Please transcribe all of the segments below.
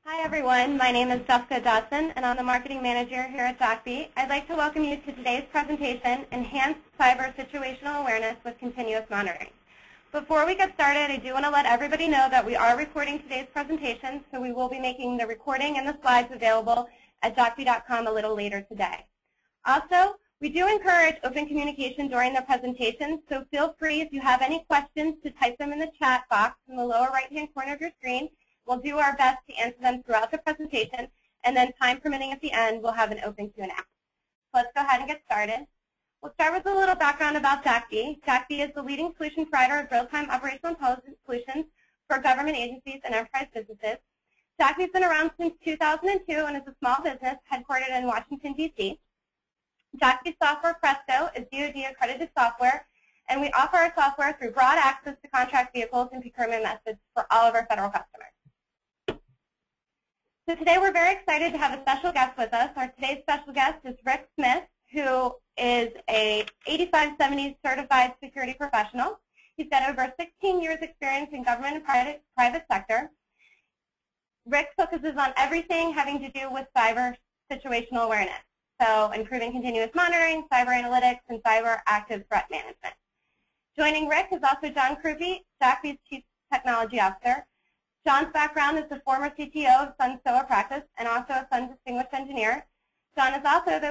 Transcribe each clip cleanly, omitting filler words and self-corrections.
Hi everyone, my name is Jessica Dodson and I'm the Marketing Manager here at JackBe. I'd like to welcome you to today's presentation, Enhanced Cyber Situational Awareness with Continuous Monitoring. Before we get started, I do want to let everybody know that we are recording today's presentation, so we will be making the recording and the slides available at jackbe.com a little later today. Also, we do encourage open communication during the presentation, so feel free if you have any questions to type them in the chat box in the lower right-hand corner of your screen. We'll do our best to answer them throughout the presentation, and then time permitting at the end, we'll have an open Q&A. Let's go ahead and get started. We'll start with a little background about JackBe. JackBe is the leading solution provider of real-time operational intelligence solutions for government agencies and enterprise businesses. JackBe's been around since 2002 and is a small business headquartered in Washington, D.C. JackBe Software Presto is DoD accredited software, and we offer our software through broad access to contract vehicles and procurement methods for all of our federal customers. So today we're very excited to have a special guest with us. Our today's special guest is Rick Smith, who is a 8570 certified security professional. He's got over 16 years experience in government and private sector. Rick focuses on everything having to do with cyber situational awareness, so improving continuous monitoring, cyber analytics, and cyber active threat management. Joining Rick is also John Crupi, JackBe's Chief Technology Officer. John's background is the former CTO of Sun SOA Practice and also a Sun Distinguished Engineer. John is also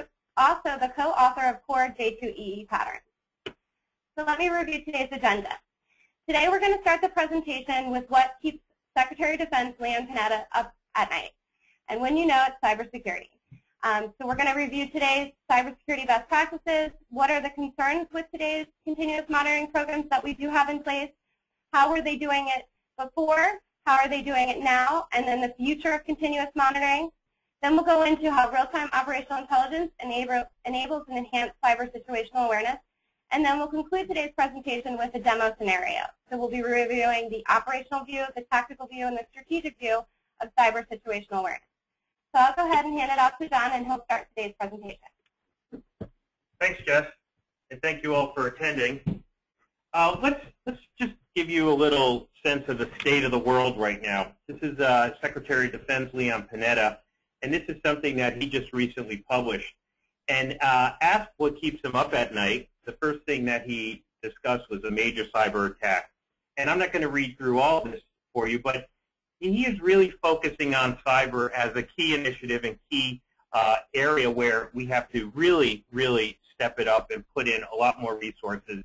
the co-author of Core J2EE Patterns. So let me review today's agenda. Today we're going to start the presentation with what keeps Secretary of Defense Leon Panetta up at night. And when you know, it's cybersecurity. So we're going to review today's cybersecurity best practices. What are the concerns with today's continuous monitoring programs that we do have in place? How were they doing it before? How are they doing it now? And then the future of continuous monitoring. Then we'll go into how real-time operational intelligence enables and enhanced cyber situational awareness. And then we'll conclude today's presentation with a demo scenario. So we'll be reviewing the operational view, the tactical view, and the strategic view of cyber situational awareness. So I'll go ahead and hand it off to John, and he'll start today's presentation. Thanks, Jess, and thank you all for attending. Let's just give you a little sense of the state of the world right now. This is Secretary of Defense Leon Panetta, and this is something that he just recently published. And asked what keeps him up at night, the first thing that he discussed was a major cyber attack. And I'm not going to read through all this for you, but he is really focusing on cyber as a key initiative and key area where we have to really, really step it up and put in a lot more resources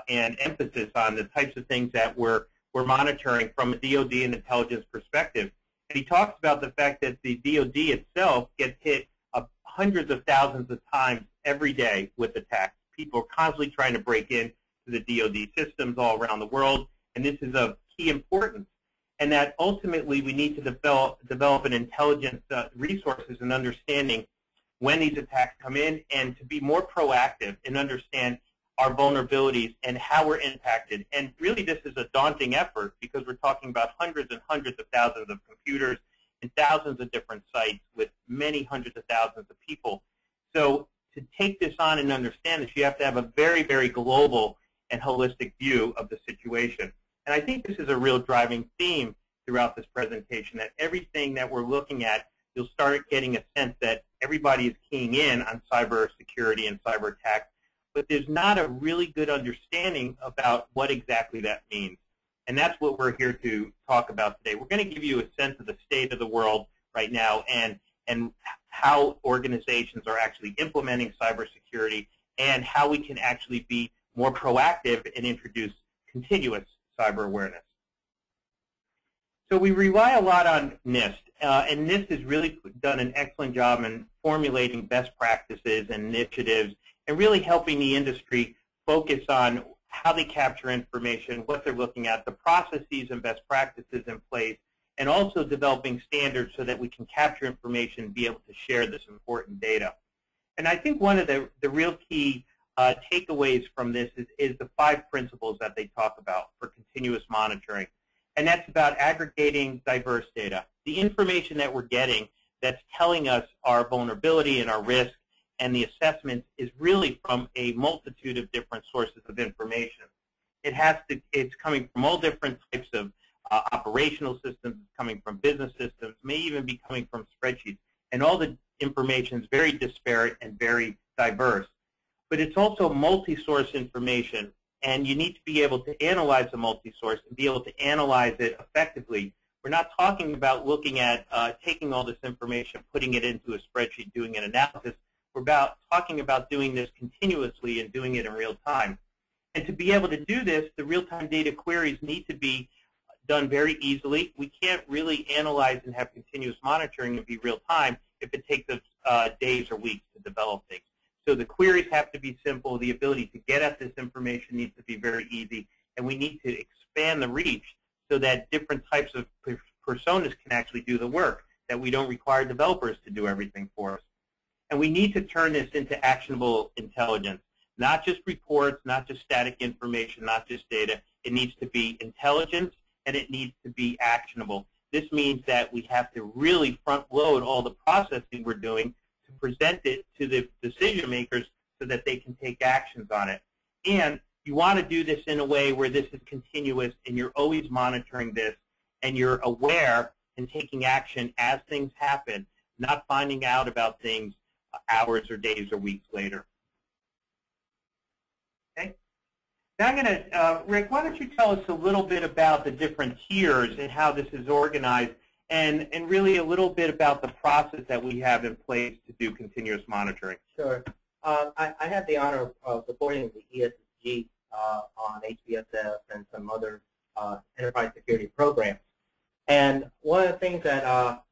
and emphasis on the types of things that we're monitoring from a DoD and intelligence perspective. And he talks about the fact that the DoD itself gets hit hundreds of thousands of times every day with attacks. People are constantly trying to break into the DoD systems all around the world, and this is of key importance. And that ultimately we need to develop an intelligence resources and understanding when these attacks come in, and to be more proactive and understand our vulnerabilities and how we're impacted. And really this is a daunting effort because we're talking about hundreds and hundreds of thousands of computers in thousands of different sites with many hundreds of thousands of people. So to take this on and understand this, you have to have a very, very global and holistic view of the situation. And I think this is a real driving theme throughout this presentation, that everything that we're looking at, you'll start getting a sense that everybody is keying in on cyber security and cyber attacks, but there's not a really good understanding about what exactly that means. And that's what we're here to talk about today. We're going to give you a sense of the state of the world right now and how organizations are actually implementing cybersecurity and how we can actually be more proactive and introduce continuous cyber awareness. So we rely a lot on NIST, and NIST has really done an excellent job in formulating best practices and initiatives and really helping the industry focus on how they capture information, what they're looking at, the processes and best practices in place, and also developing standards so that we can capture information and be able to share this important data. And I think one of the real key takeaways from this is the 5 principles that they talk about for continuous monitoring. And that's about aggregating diverse data. The information that we're getting that's telling us our vulnerability and our risk and the assessments is really from a multitude of different sources of information. It's coming from all different types of operational systems, it's coming from business systems, may even be coming from spreadsheets. And all the information is very disparate and very diverse. But it's also multi-source information, and you need to be able to analyze the multi-source and be able to analyze it effectively. We're not talking about looking at taking all this information, putting it into a spreadsheet, doing an analysis. We're talking about doing this continuously and doing it in real time. And to be able to do this, the real-time data queries need to be done very easily. We can't really analyze and have continuous monitoring and be real-time if it takes us days or weeks to develop things. So the queries have to be simple. The ability to get at this information needs to be very easy. And we need to expand the reach so that different types of personas can actually do the work, that we don't require developers to do everything for us. And we need to turn this into actionable intelligence, not just reports, not just static information, not just data. It needs to be intelligence, and it needs to be actionable. This means that we have to really front-load all the processing we're doing to present it to the decision makers so that they can take actions on it. And you want to do this in a way where this is continuous and you're always monitoring this and you're aware and taking action as things happen, not finding out about things hours or days or weeks later. Okay. Now I'm going to, Rick, why don't you tell us a little bit about the different tiers and how this is organized, and really a little bit about the process that we have in place to do continuous monitoring. Sure. I had the honor of supporting the ESG on HBSS and some other enterprise security programs. And one of the things that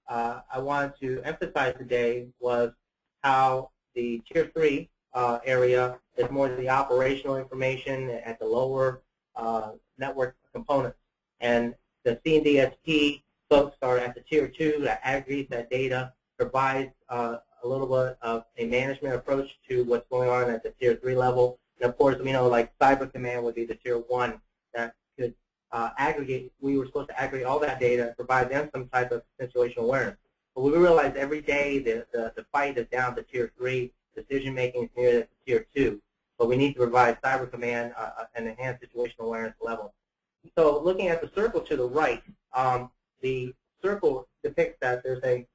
I wanted to emphasize today was how the Tier 3 area is more the operational information at the lower network components. And the C&DSP folks are at the Tier 2 that aggregates that data, provides a little bit of a management approach to what's going on at the Tier 3 level. And of course, you know, like Cyber Command would be the Tier 1 that could aggregate. We were supposed to aggregate all that data, provide them some type of situational awareness. But we realized every day the fight is down to Tier 3. Decision-making is near the Tier 2. But we need to provide Cyber Command an enhanced situational awareness level. So looking at the circle to the right, the circle depicts that there's a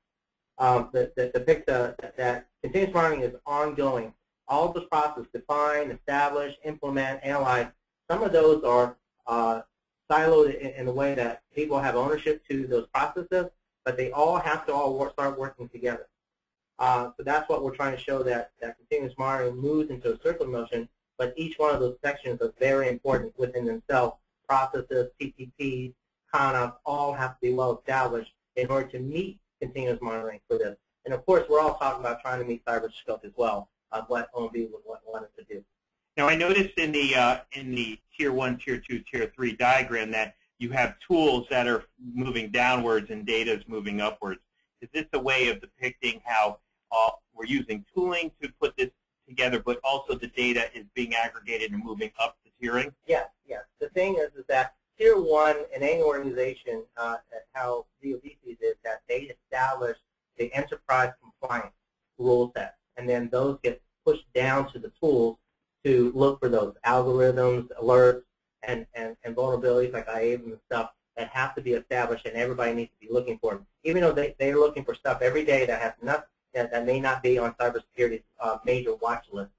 that continuous monitoring is ongoing. All of the processes, define, establish, implement, analyze, some of those are siloed in the way that people have ownership to those processes, but they all have to start working together. So that's what we're trying to show, that continuous monitoring moves into a circular motion, but each one of those sections are very important within themselves. Processes, PTPs, CONOPs, all have to be well established in order to meet continuous monitoring for this. And of course, we're all talking about trying to meet cyberscope as well, what OMB would want us to do. Now, I noticed in the Tier 1, Tier 2, Tier 3 diagram that you have tools that are moving downwards and data is moving upwards. Is this a way of depicting how we're using tooling to put this together, but also the data is being aggregated and moving up the tiering? Yes, yes. The thing is that Tier 1 in any organization, how DoD sees it, that they establish the enterprise compliance rule sets, and then those get pushed down to the tools to look for those algorithms, alerts, and vulnerabilities like IAVM and stuff that have to be established, and everybody needs to be looking for them. Even though they're looking for stuff every day that has not, that may not be on cybersecurity's major watch list,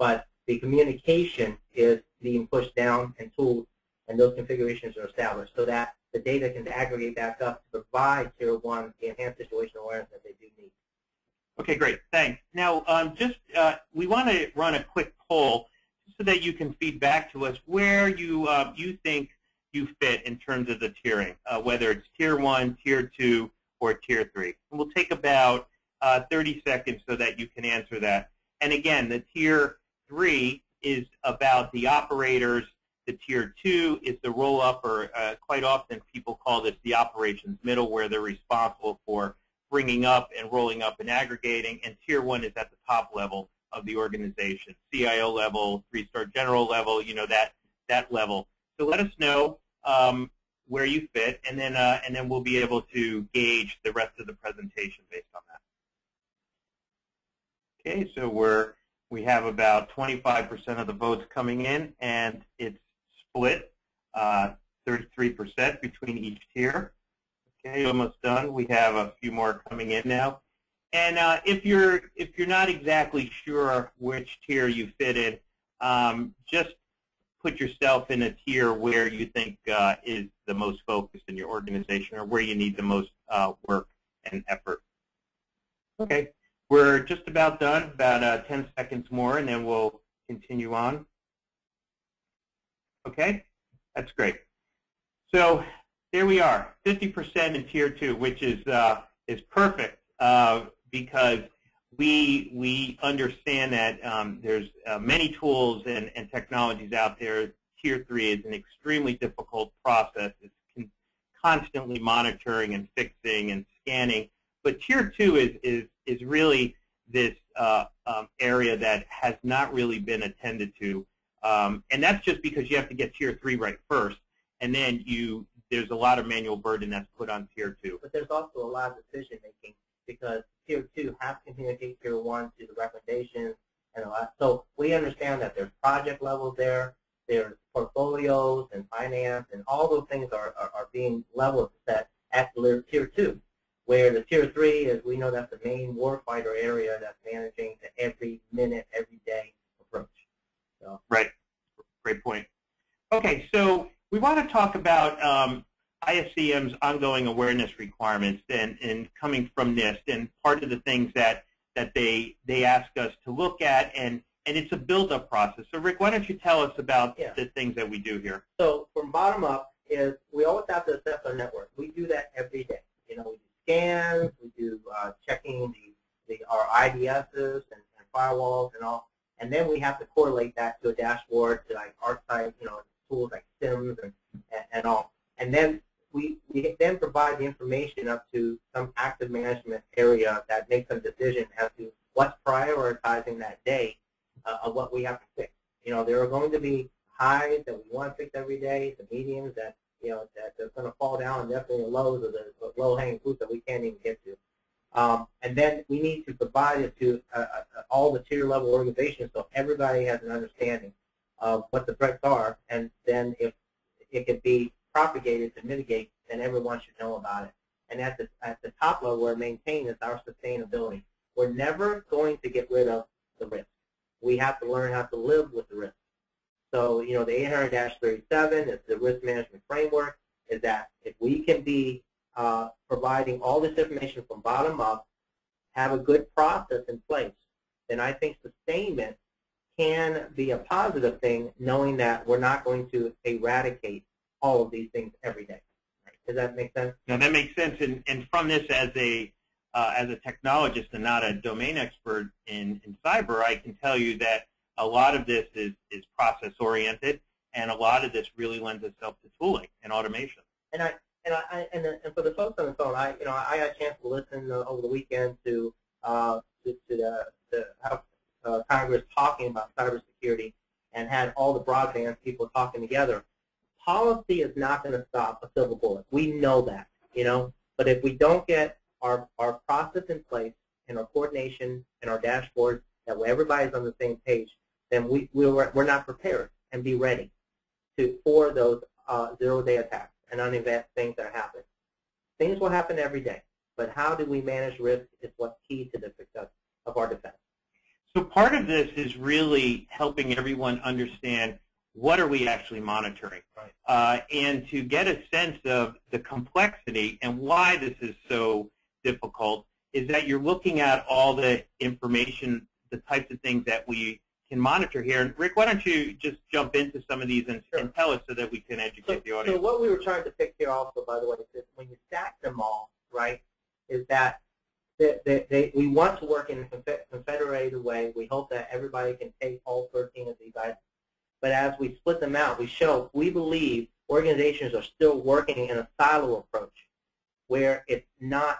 but the communication is being pushed down and tools, and those configurations are established so that the data can aggregate back up to provide Tier 1 the enhanced situational awareness that they do need. Okay, great. Thanks. Now, we want to run a quick poll so that you can feed back to us where you think you fit in terms of the tiering, whether it's Tier 1, Tier 2, or Tier 3. And we'll take about 30 seconds so that you can answer that. And again, the Tier 3 is about the operators. The Tier 2 is the roll-up, or quite often people call this the operations middle, where they're responsible for bringing up and rolling up and aggregating. And Tier 1 is at the top level of the organization, CIO level, 3-star general level, you know, that level. So let us know where you fit, and then we'll be able to gauge the rest of the presentation based on that. Okay, so we have about 25% of the votes coming in, and it's split. 30% 33% between each tier. Okay, almost done. We have a few more coming in now. And if you're not exactly sure which tier you fit in, just put yourself in a tier where you think is the most focused in your organization, or where you need the most work and effort. Okay, we're just about done, about 10 seconds more, and then we'll continue on. Okay, that's great. So there we are, 50% in Tier 2, which is perfect because we understand that there's many tools and technologies out there. Tier 3 is an extremely difficult process. It's constantly monitoring and fixing and scanning. But Tier 2 is really this area that has not really been attended to. And that's just because you have to get Tier 3 right first, and then there's a lot of manual burden that's put on Tier 2. But there's also a lot of decision making because Tier 2 has to communicate Tier 1 to the recommendations and a lot. So we understand that there's project levels there, there's portfolios and finance, and all those things are being level set at Tier 2. Where the Tier 3 is, we know that's the main warfighter area that's managing the every minute, every day approach. So. Right. Great point. Okay, so we want to talk about ISCM's ongoing awareness requirements and coming from NIST, and part of the things that they ask us to look at, and it's a build-up process. So Rick, why don't you tell us about the things that we do here? So from bottom up is we always have to assess our network. We do that every day. You know, we do scans, we do checking our IDSs and firewalls and all, and then we have to correlate that to a dashboard, to like ArcSight, you know, tools like SIMS and all, and then we then provide the information up to some active management area that makes a decision as to what's prioritizing that day of what we have to fix. You know, there are going to be highs that we want to fix every day, the mediums that that they're going to fall down, and definitely the lows are the low-hanging fruit that we can't even get to. And then we need to provide it to all the tier-level organizations so everybody has an understanding of what the threats are, and then if it can be propagated to mitigate, then everyone should know about it. And at the top level, where maintain is our sustainability. We're never going to get rid of the risk. We have to learn how to live with the risk. So, you know, the 800-37 is the risk management framework, is that if we can be providing all this information from bottom up, have a good process in place, then I think sustainment can be a positive thing, knowing that we're not going to eradicate all of these things every day. Right? Does that make sense? No, that makes sense. And from this, as a technologist and not a domain expert in cyber, I can tell you that a lot of this is process-oriented, and a lot of this really lends itself to tooling and automation. And for the folks on the phone, I had a chance to listen over the weekend to the House Congress talking about cybersecurity, and had all the broadband people talking together. Policy is not going to stop a silver bullet. We know that, you know. But if we don't get our process in place and our coordination and our dashboard, that way everybody's on the same page, then we're not prepared and be ready for those zero-day attacks and unevent things that happen. Things will happen every day, but how do we manage risk is what's key to the success of our defense. So part of this is really helping everyone understand what are we actually monitoring, right. And to get a sense of the complexity and why this is so difficult is that you're looking at all the information, the types of things that we can monitor here. And Rick, why don't you just jump into some of these and tell us so that we can educate the audience. So what we were trying to fix here also, by the way, is when you stack them all, right, is that we want to work in a confederated way. We hope that everybody can take all 13 of these items. But as we split them out, we believe organizations are still working in a silo approach where it's not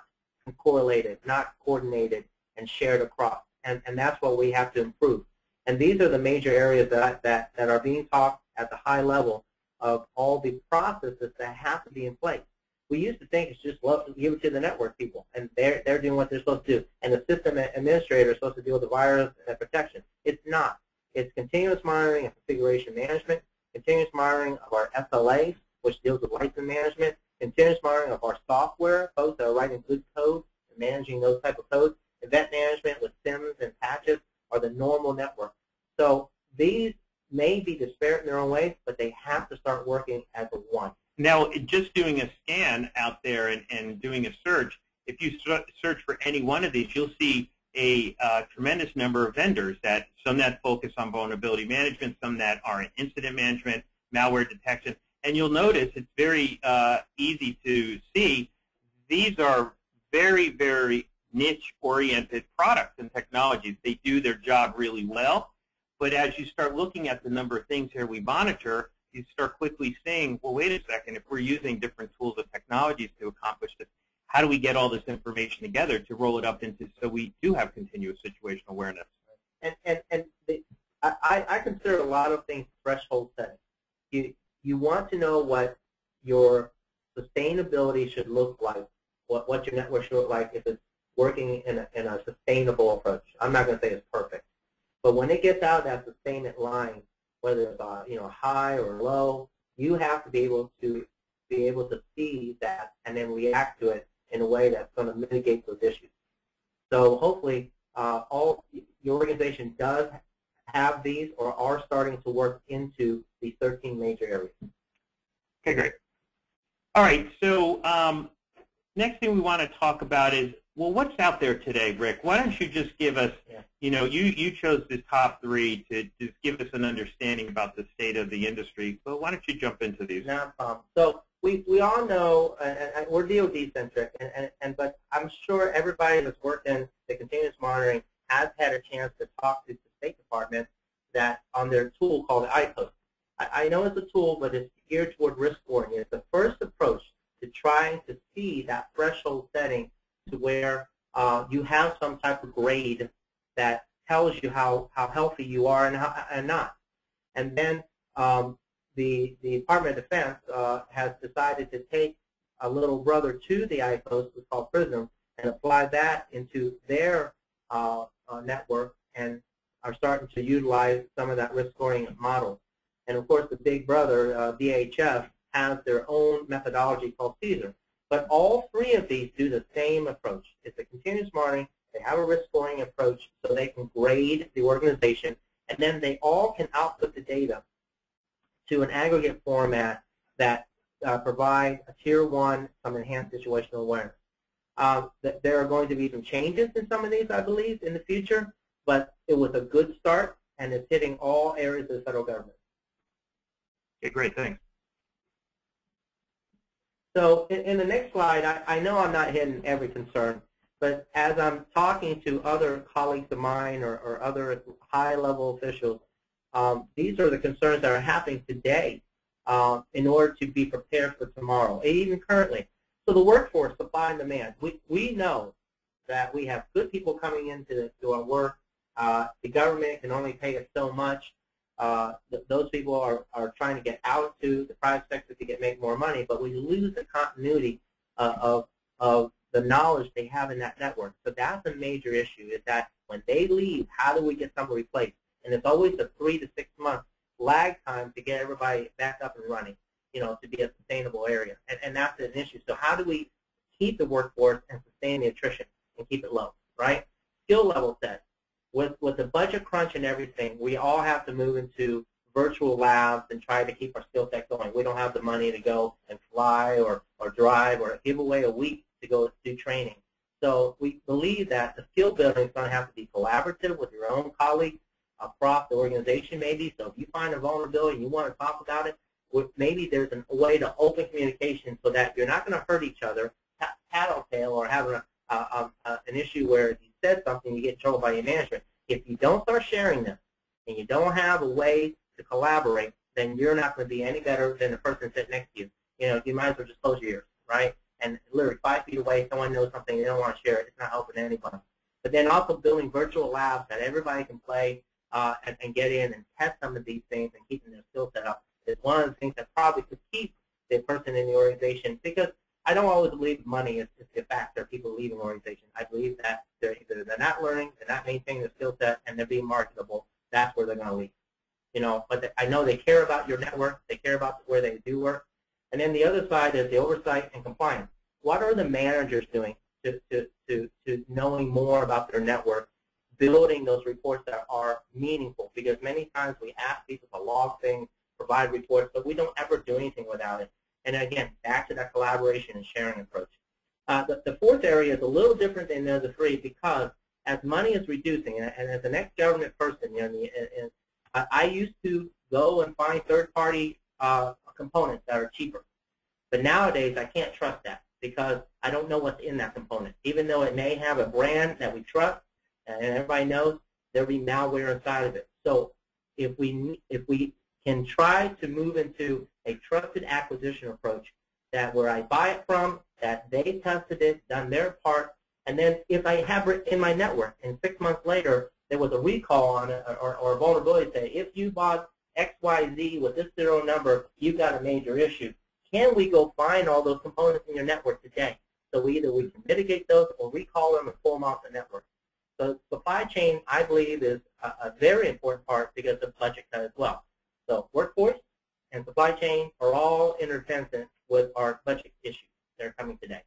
correlated, not coordinated, and shared across. And that's what we have to improve. And these are the major areas that are being talked at the high level of all the processes that have to be in place. We used to think it's just give it to the network people, and they're doing what they're supposed to do. And the system administrator is supposed to deal with the virus and protection. It's not. It's continuous monitoring and configuration management, continuous monitoring of our SLAs, which deals with license management, continuous monitoring of our software, folks that are writing good code and managing those type of codes, event management with SIMs and patches are the normal network. So these may be disparate in their own ways, but they have to start working as a one. Now, just doing a scan out there and doing a search, if you search for any one of these, you'll see a tremendous number of vendors, some that focus on vulnerability management, some that are in incident management, malware detection. And you'll notice it's very easy to see these are very, very niche-oriented products and technologies. They do their job really well. But as you start looking at the number of things here we monitor, you start quickly saying, well, wait a second, if we're using different tools and technologies to accomplish this, how do we get all this information together to roll it up into so we do have continuous situational awareness? I consider a lot of things threshold setting. You want to know what your sustainability should look like, what your network should look like if it's working in a sustainable approach. I'm not going to say it's perfect. But when it gets out of that sustainment line, whether it's high or low, you have to be able to see that and then react to it in a way that's going to mitigate those issues. So hopefully, your organization does have these or are starting to work into these 13 major areas. Okay, great. All right, so next thing we want to talk about is, well, what's out there today, Rick? Why don't you just give us, you chose the top three to just give us an understanding about the state of the industry, but why don't you jump into these? No problem. So we all know, and we're DoD-centric, but I'm sure everybody that's worked in the continuous monitoring has had a chance to talk to the State Department that on their tool called the iPost. I know it's a tool, but it's geared toward risk scoring. It's the first approach to trying to see that threshold setting to where you have some type of grade that tells you how healthy you are and not. And then the Department of Defense has decided to take a little brother to the iPost, it's called Prism, and apply that into their network and are starting to utilize some of that risk scoring model. And of course, the big brother, DHS, has their own methodology called CSER. But all three of these do the same approach. It's a continuous monitoring. They have a risk scoring approach so they can grade the organization, and then they all can output the data to an aggregate format that provides a Tier 1, some enhanced situational awareness. There are going to be some changes in some of these, I believe, in the future, but it was a good start, and it's hitting all areas of the federal government. Okay, great, thanks. So in the next slide, I know I'm not hitting every concern, but as I'm talking to other colleagues of mine or other high-level officials, these are the concerns that are happening today in order to be prepared for tomorrow, even currently. So the workforce, supply and demand. We know that we have good people coming into our work. The government can only pay us so much. Those people are trying to get out to the private sector to make more money, but we lose the continuity of the knowledge they have in that network. So that's a major issue, is that when they leave, how do we get someone replaced? And it's always a 3 to 6 month lag time to get everybody back up and running, to be a sustainable area. And that's an issue. So how do we keep the workforce and sustain the attrition and keep it low, right? Skill level set. With the budget crunch and everything, we all have to move into virtual labs and try to keep our skill set going. We don't have the money to go and fly or drive or give away a week to go do training. So we believe that the skill building is going to have to be collaborative with your own colleagues across the organization maybe. So if you find a vulnerability and you want to talk about it, maybe there's a way to open communication so that you're not going to hurt each other, tattletale, or have an issue where you said something, you get in trouble by your management. If you don't start sharing this and you don't have a way to collaborate, then you're not going to be any better than the person sitting next to you. You might as well just close your ears, right? And literally 5 feet away, someone knows something, they don't want to share it. It's not helping anybody. But then also building virtual labs that everybody can play and get in and test some of these things and keeping their skill set up is one of the things that probably could keep the person in the organization, because I don't always believe money is the factor of people leaving organizations. I believe that they're not learning, they're not maintaining their skill set, and they're being marketable. That's where they're going to leave. But I know they care about your network, they care about where they do work, And then the other side is the oversight and compliance. What are the managers doing to knowing more about their network, building those reports that are meaningful? Because many times we ask people to log things, provide reports, but we don't ever do anything without it. And again, back to that collaboration and sharing approach. The fourth area is a little different than the other three because as money is reducing, and as an ex-government person, I used to go and find third-party components that are cheaper. But nowadays, I can't trust that because I don't know what's in that component. Even though it may have a brand that we trust and everybody knows, there'll be malware inside of it. So if we can try to move into a trusted acquisition approach, that where I buy it from, that they tested it, done their part, and then if I have it in my network and 6 months later there was a recall on it or a vulnerability, say if you bought XYZ with this serial number, you've got a major issue. Can we go find all those components in your network today? So either we can mitigate those or recall them and pull them off the network. So supply chain, I believe, is a very important part because of budget cut as well. So workforce and supply chain are all interdependent with our budget issues that are coming today.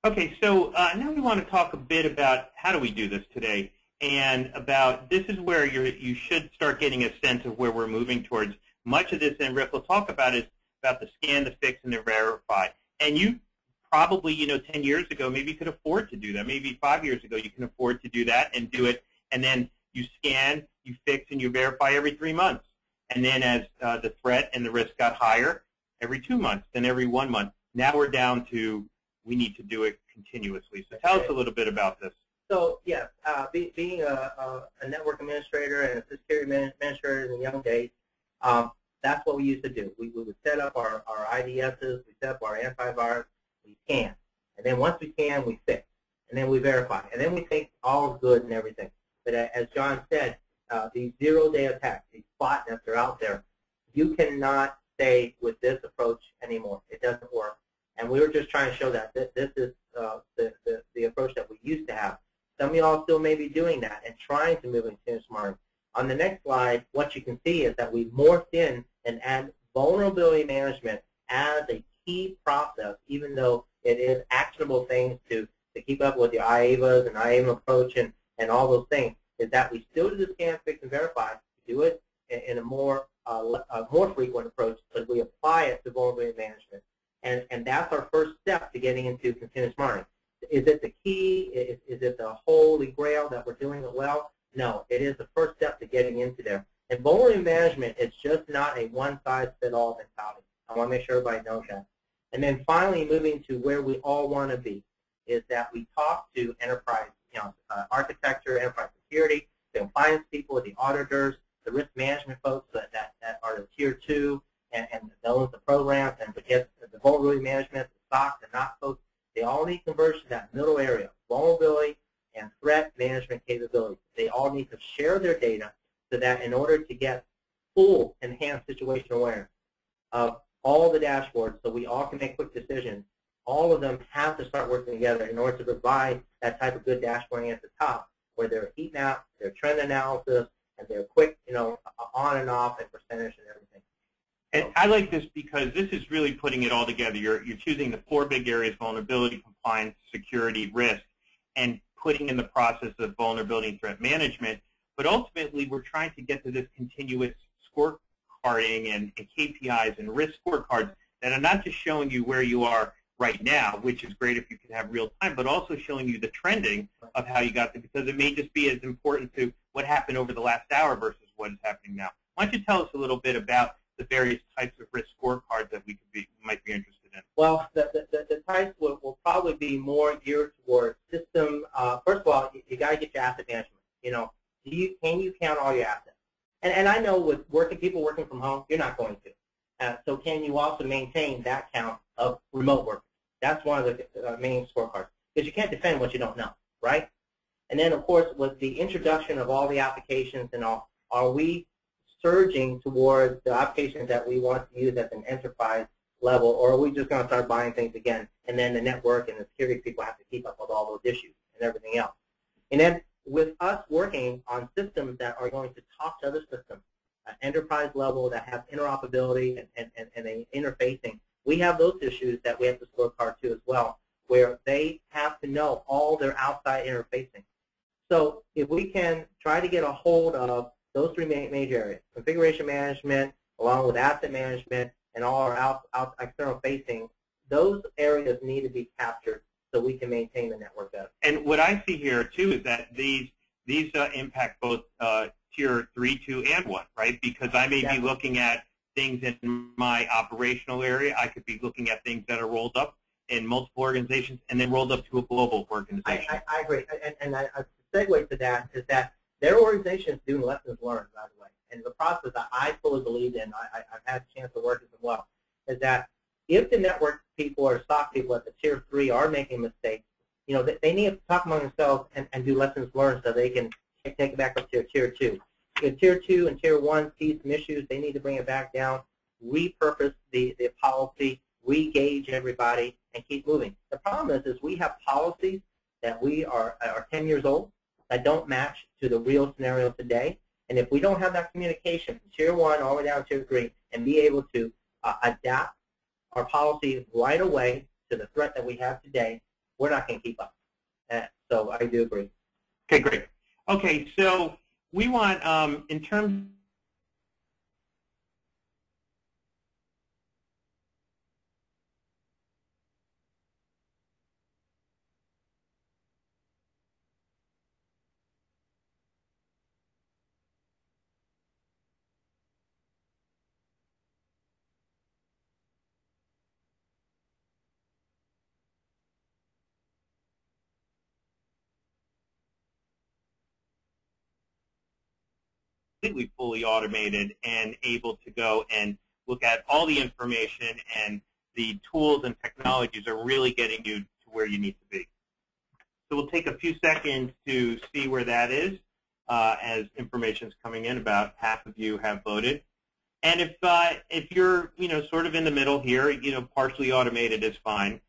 Okay, so now we want to talk a bit about how do we do this today, and about this is where you should start getting a sense of where we're moving towards. Much of this, and Rick will talk about, is about the scan, the fix, and the verify. And you probably, 10 years ago, maybe you could afford to do that. Maybe 5 years ago, you can afford to do that and do it, and then you scan, you fix, and you verify every 3 months. And then as the threat and the risk got higher, every 2 months, then every 1 month. Now we're down to we need to do it continuously. So tell us a little bit about this. So yes, being a network administrator and a security administrator in the young days, that's what we used to do. We would set up our IDSs, we set up our antivirus, we scan. And then once we scan, we fix. And then we verify. And then we think all is good and everything. But as John said, these zero-day attacks, these botnets are out there. You cannot stay with this approach anymore. It doesn't work. And we were just trying to show that this is the approach that we used to have. Some of y'all still may be doing that and trying to move into smart. On the next slide, what you can see is that we morphed in and add vulnerability management as a key process, even though it is actionable things to keep up with the IAVAs and IAVA approach and all those things, is that we still do the scan, fix, and verify, do it in a more frequent approach, but we apply it to vulnerability management. And that's our first step to getting into continuous monitoring. Is it the key? Is it the holy grail that we're doing it well? No, it is the first step to getting into there. And vulnerability management is just not a one-size-fits-all mentality. I want to make sure everybody knows that. And then finally, moving to where we all want to be, is that we talk to enterprise, architecture, enterprise security, the compliance people, the auditors, the risk management folks that are the tier 2, and those the programs, and forget the vulnerability management, the SOC, the NOC folks. They all need conversion to that middle area, vulnerability and threat management capabilities. They all need to share their data so that in order to get full enhanced situational awareness of all the dashboards so we all can make quick decisions, all of them have to start working together in order to provide that type of good dashboarding at the top where their heat map, their trend analysis, and their quick, on and off and percentage and everything. And I like this because this is really putting it all together. You're choosing the 4 big areas: vulnerability, compliance, security, risk, and putting in the process of vulnerability and threat management. But ultimately, we're trying to get to this continuous scorecarding and KPIs and risk scorecards that are not just showing you where you are right now, which is great if you can have real time, but also showing you the trending of how you got there, because it may just be as important to what happened over the last hour versus what is happening now. Why don't you tell us a little bit about the various types of risk scorecards that we might be interested in? Well, the types will probably be more geared towards system. First of all, you got to get your asset management. Can you count all your assets? And I know with people working from home, you're not going to. So can you also maintain that count of remote workers? That's one of the main scorecards, because you can't defend what you don't know, right? And then, of course, with the introduction of all the applications and all, are we surging towards the applications that we want to use at an enterprise level, or are we just going to start buying things again, and then the network and the security people have to keep up with all those issues and everything else? And then with us working on systems that are going to talk to other systems, enterprise level that have interoperability and interfacing, we have those issues that we have to scorecard to as well, where they have to know all their outside interfacing. So if we can try to get a hold of those three major areas, configuration management, along with asset management, and all our external facing, those areas need to be captured so we can maintain the network better. And what I see here, too, is that these impact both Tier 3, 2, and 1, right? Because I may be looking at things in my operational area. I could be looking at things that are rolled up in multiple organizations and then rolled up to a global organization. I agree. And a segue to that is that their organization is doing lessons learned, by the way. And the process that I fully believe in, I've had a chance to work as well, is that if the network people or SOC people at the Tier 3 are making mistakes, you know, they need to talk among themselves and do lessons learned so they can take it back up to Tier 2. If Tier 2 and Tier 1 see some issues, they need to bring it back down, repurpose the policy, re-gauge everybody, and keep moving. The problem is we have policies that are 10 years old that don't match to the real scenario today. And if we don't have that communication from Tier 1 all the way down to Tier 3 and be able to adapt our policy right away to the threat that we have today, we're not going to keep up. So I do agree. Okay, great. Okay, so we want, in terms completely fully automated and able to go and look at all the information, and the tools and technologies are really getting you to where you need to be. So we'll take a few seconds to see where that is as information is coming in. About half of you have voted. And if you're sort of in the middle here, partially automated is fine.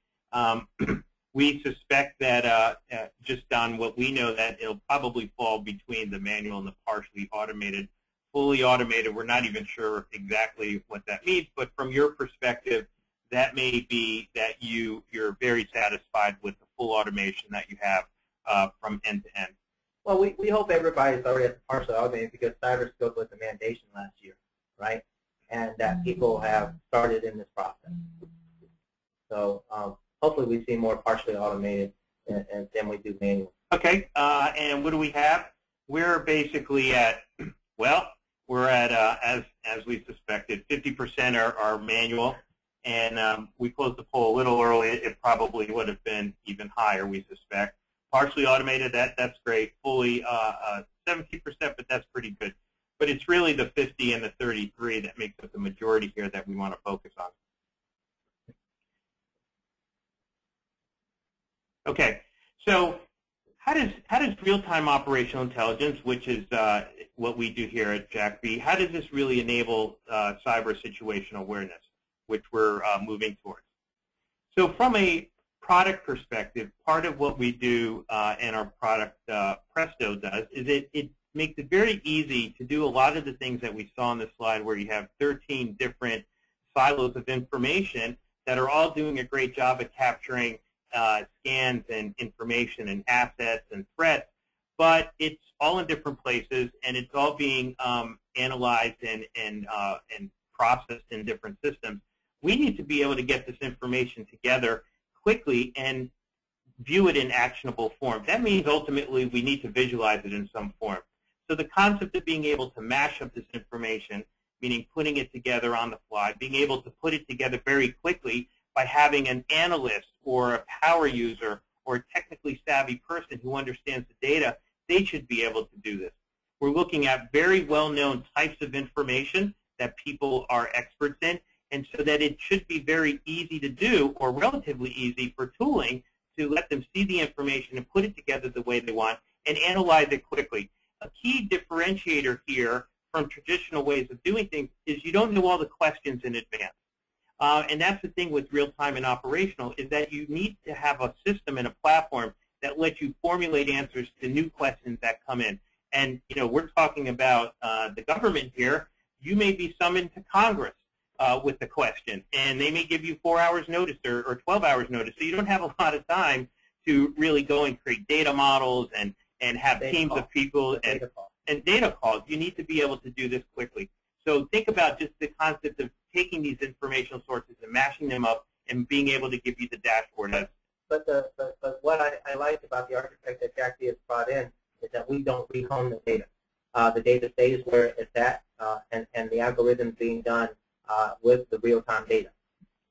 We suspect that just on what we know, that it'll probably fall between the manual and the partially automated. Fully automated, we're not even sure exactly what that means, but from your perspective, that may be that you're very satisfied with the full automation that you have from end to end. Well, we hope everybody's already at the partially automated, because CyberScope was a mandation last year, right? And that people have started in this process. So hopefully we see more partially automated than we do manual. Okay, and what do we have? We're basically at, well, we're at, as we suspected, 50% are manual, and we closed the poll a little early. It probably would have been even higher, we suspect. Partially automated, that's great. Fully 17%, but that's pretty good. But it's really the 50 and the 33 that makes up the majority here that we want to focus on. Okay, so how does real-time operational intelligence, which is what we do here at JackBe, how does this really enable cyber situational awareness, which we're moving towards? So from a product perspective, part of what we do and our product Presto does is it makes it very easy to do a lot of the things that we saw on this slide, where you have 13 different silos of information that are all doing a great job at capturing scans and information and assets and threats, but it's all in different places, and it's all being analyzed and processed in different systems. We need to be able to get this information together quickly and view it in actionable form. That means ultimately we need to visualize it in some form. So the concept of being able to mash up this information, meaning putting it together on the fly, being able to put it together very quickly by having an analyst or a power user or a technically savvy person who understands the data, they should be able to do this. We're looking at very well-known types of information that people are experts in, and so that it should be very easy to do, or relatively easy for tooling, to let them see the information and put it together the way they want and analyze it quickly. A key differentiator here from traditional ways of doing things is you don't know all the questions in advance. And that's the thing with real-time and operational, is that you need to have a system and a platform that lets you formulate answers to new questions that come in. And we're talking about the government here, you may be summoned to Congress with the question, and they may give you 4 hours notice or 12 hours notice, so you don't have a lot of time to really go and create data models and have teams of people and data calls. You need to be able to do this quickly. So think about just the concept of taking these informational sources and mashing them up and being able to give you the dashboard. But what I like about the architect that JackBe has brought in is that we don't rehome the data. The data stays where it's at, and the algorithm being done with the real-time data.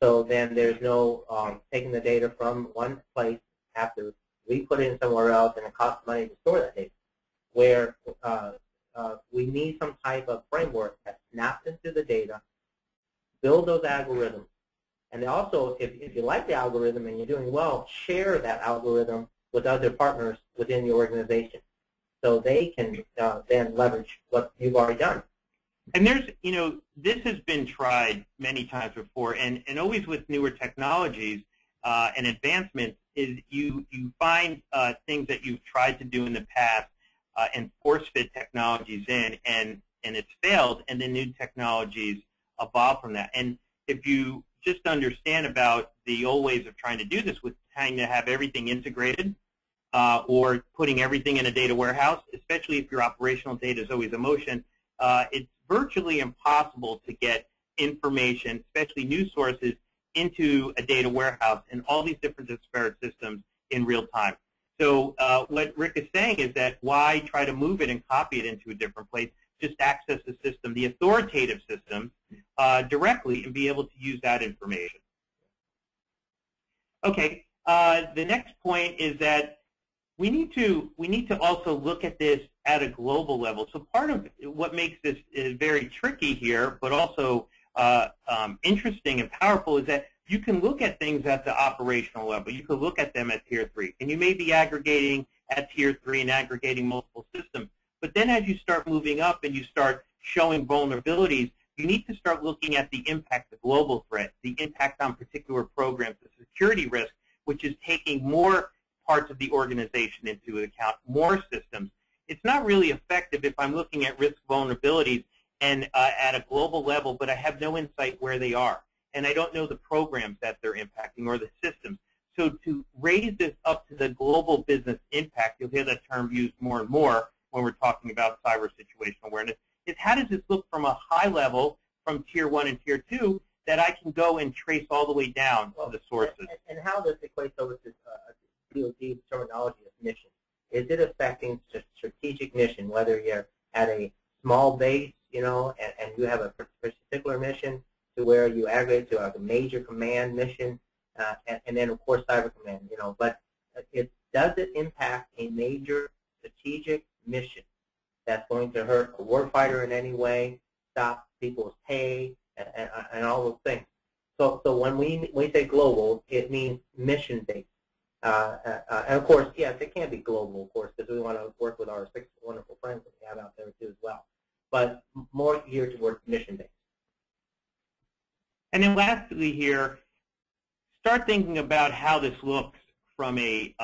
So then there's no taking the data from one place, have to re-put it in somewhere else, and it costs money to store that data. Where we need some type of framework that snaps into the data, build those algorithms, and also, if you like the algorithm and you're doing well, share that algorithm with other partners within the organization, so they can then leverage what you've already done. And there's, this has been tried many times before, and always with newer technologies and advancements is you find things that you've tried to do in the past and force-fit technologies in, and it's failed, and then new technologies evolve from that. And if you just understand about the old ways of trying to do this with trying to have everything integrated or putting everything in a data warehouse, especially if your operational data is always in motion, it's virtually impossible to get information, especially new sources, into a data warehouse and all these different disparate systems in real time. So what Rick is saying is that why try to move it and copy it into a different place? Just access the system, the authoritative system, directly and be able to use that information. Okay, the next point is that we need to also look at this at a global level. So part of what makes this very tricky here, but also interesting and powerful, is that you can look at things at the operational level. You can look at them at Tier 3, and you may be aggregating at Tier 3 and aggregating multiple systems. But then as you start moving up and you start showing vulnerabilities, you need to start looking at the impact of global threat, the impact on particular programs, the security risk, which is taking more parts of the organization into account, more systems. It's not really effective if I'm looking at risk vulnerabilities and at a global level, but I have no insight where they are, and I don't know the programs that they're impacting or the systems. So to raise this up to the global business impact, you'll hear that term used more and more when we're talking about cyber situational awareness, is how does this look from a high level, from Tier 1 and Tier 2, that I can go and trace all the way down to the sources. And how this equates over to DoD terminology of mission. Is it affecting strategic mission, whether you're at a small base, and you have a particular mission, to where you aggregate to a major command mission, and then, of course, cyber command, but does it impact a major strategic mission that's going to hurt a warfighter in any way, stop people's pay, and all those things? So when we say global, it means mission-based. And of course, yes, it can be global, of course, because we want to work with our 6 wonderful friends that we have out there too as well. But more geared towards mission-based. And then lastly here, start thinking about how this looks from a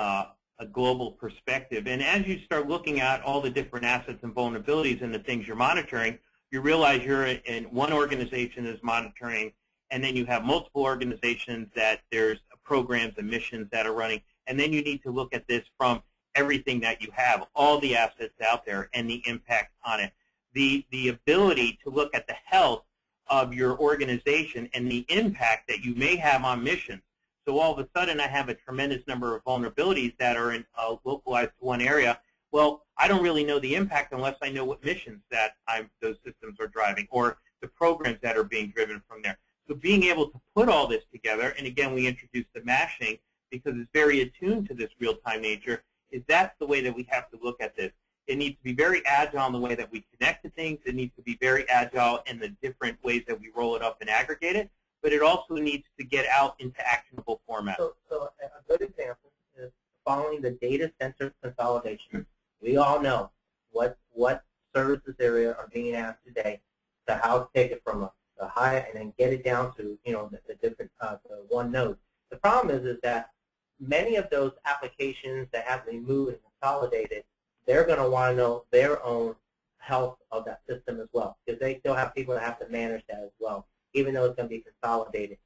global perspective. And as you start looking at all the different assets and vulnerabilities and the things you're monitoring, you realize you're in one organization is monitoring, and then you have multiple organizations that there's programs and missions that are running, and then you need to look at this from everything that you have, all the assets out there and the impact on it. The ability to look at the health of your organization and the impact that you may have on missions. So all of a sudden I have a tremendous number of vulnerabilities that are localized to one area. Well, I don't really know the impact unless I know what missions that those systems are driving or the programs that are being driven from there. So being able to put all this together, and again we introduced the mashing because it's very attuned to this real-time nature, is that's the way that we have to look at this. It needs to be very agile in the way that we connect to things. It needs to be very agile in the different ways that we roll it up and aggregate it. But it also needs to get out into actionable formats. So a good example is following the data center consolidation. We all know what services area are being asked today to house ticket from a high and then get it down to the different the one node. The problem is that many of those applications that have to be moved and consolidated, they're going to want to know their own health of that system as well, because they still have people that have to manage that as well, even though it's going to be consolidated.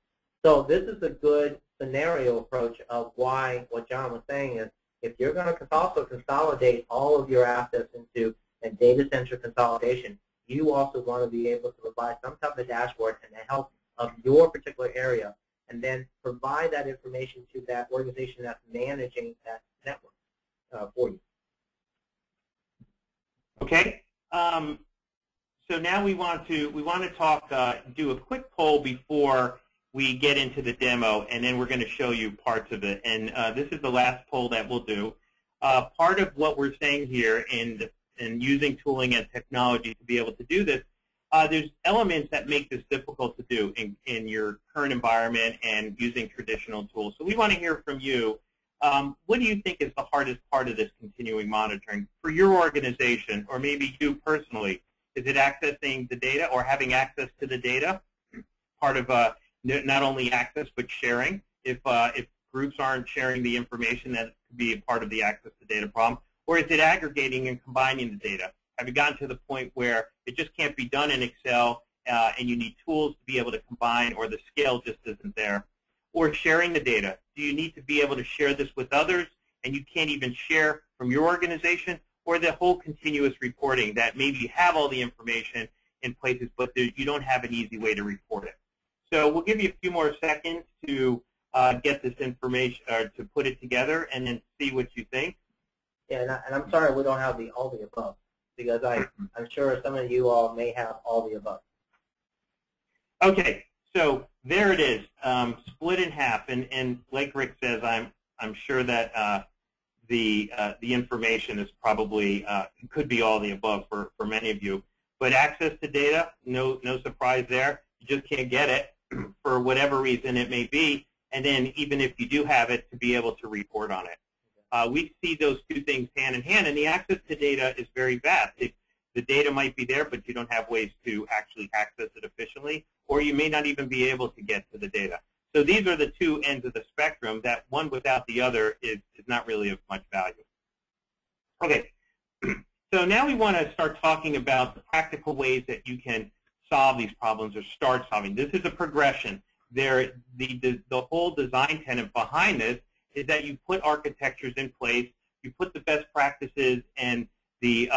So this is a good scenario approach of why what John was saying is, if you're going to also consolidate all of your assets into a data center consolidation, you also want to be able to provide some type of dashboard and the help of your particular area, and then provide that information to that organization that's managing that network for you. Okay. So now we want to talk, do a quick poll before we get into the demo, and then we're going to show you parts of it. And this is the last poll that we'll do. Part of what we're saying here in using tooling and technology to be able to do this, there's elements that make this difficult to do in your current environment and using traditional tools. So we want to hear from you. What do you think is the hardest part of this continuing monitoring for your organization, or maybe you personally? Is it accessing the data or having access to the data? Part of not only access but sharing. If groups aren't sharing the information, that could be a part of the access to data problem. Or is it aggregating and combining the data? Have you gotten to the point where it just can't be done in Excel and you need tools to be able to combine, or the scale just isn't there? Or sharing the data. Do you need to be able to share this with others and you can't even share from your organization? Or the whole continuous reporting, that maybe you have all the information in places but you don't have an easy way to report it. So we'll give you a few more seconds to get this information, or to put it together, and then see what you think. Yeah, and I'm sorry we don't have all the above, because I'm sure some of you all may have all the above. Okay, so there it is, split in half, and like Rick says, I'm sure that the information is probably could be all the above for many of you, but access to data, no surprise there. You just can't get it for whatever reason it may be, and then even if you do have it, to be able to report on it. We see those two things hand in hand, and the access to data is very vast. The data might be there, but you don't have ways to actually access it efficiently, or you may not even be able to get to the data. So these are the two ends of the spectrum, that one without the other is not really of much value. Okay, so now we want to start talking about the practical ways that you can solve these problems, or start solving. This is a progression. The whole design tenet behind this is that you put architectures in place, you put the best practices and the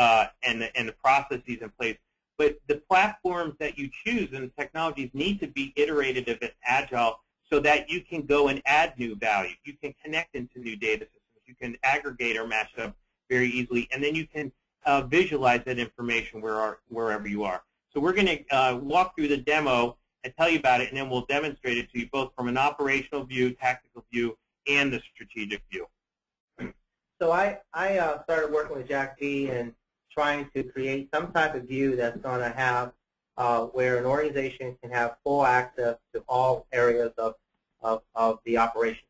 processes in place, but the platforms that you choose and the technologies need to be iterative and agile, so that you can go and add new value. You can connect into new data systems. You can aggregate or match up very easily, and then you can visualize that information wherever you are. So we're going to walk through the demo and tell you about it, and then we'll demonstrate it to you both from an operational view, tactical view, and the strategic view. So I started working with JackBe and trying to create some type of view that's going to have where an organization can have full access to all areas of the operation.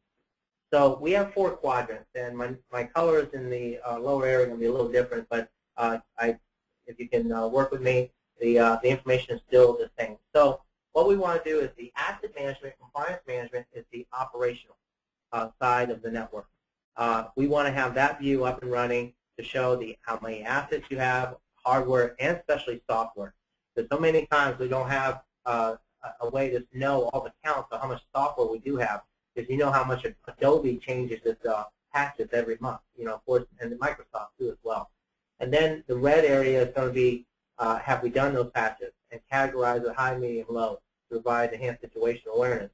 So we have 4 quadrants, and my colors in the lower area are going to be a little different, but if you can work with me, the information is still the same. So what we want to do is the asset management, compliance management is the operational side of the network. We want to have that view up and running to show how many assets you have, hardware, and especially software. Because so many times we don't have a way to know all the counts of how much software we do have, because you know how much Adobe changes its patches every month, of course, and Microsoft too as well. And then the red area is going to be, have we done those patches, and categorize it high, medium, low to provide enhanced situational awareness.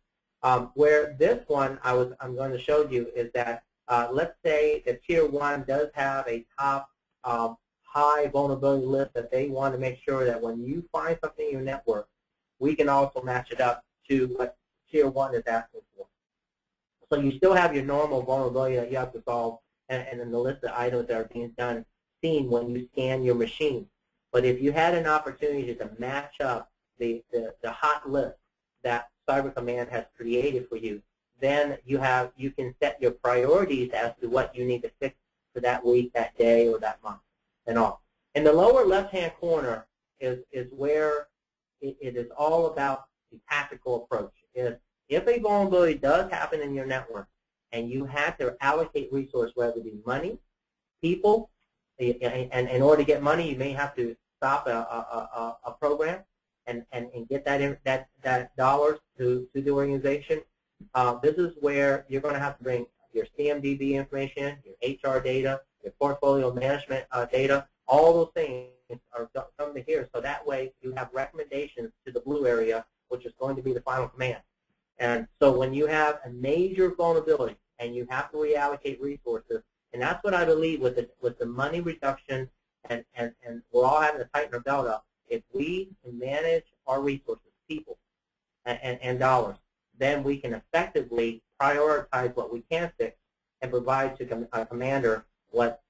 Where this one I'm going to show you is that let's say that Tier 1 does have a top high vulnerability list that they want to make sure that when you find something in your network, we can also match it up to what Tier 1 is asking for. So you still have your normal vulnerability that you have to solve, and then the list of items that are being seen when you scan your machine. But if you had an opportunity to match up the hot list that Cyber Command has created for you, then you can set your priorities as to what you need to fix for that week, that day, or that month, and all. In the lower left-hand corner is where it is all about the tactical approach. If a vulnerability does happen in your network and you have to allocate resource, whether it be money, people, and in order to get money, you may have to stop a program and get that dollars to the organization, this is where you're going to have to bring your CMDB information, your HR data, your portfolio management data. All those things are coming to here, so that way you have recommendations to the blue area, which is going to be the final command. And so when you have a major vulnerability and you have to reallocate resources, and that's what I believe with the money reduction, and we're all having to tighten our belt up. If we can manage our resources, people, and dollars, then we can effectively prioritize what we can fix and provide to a commander what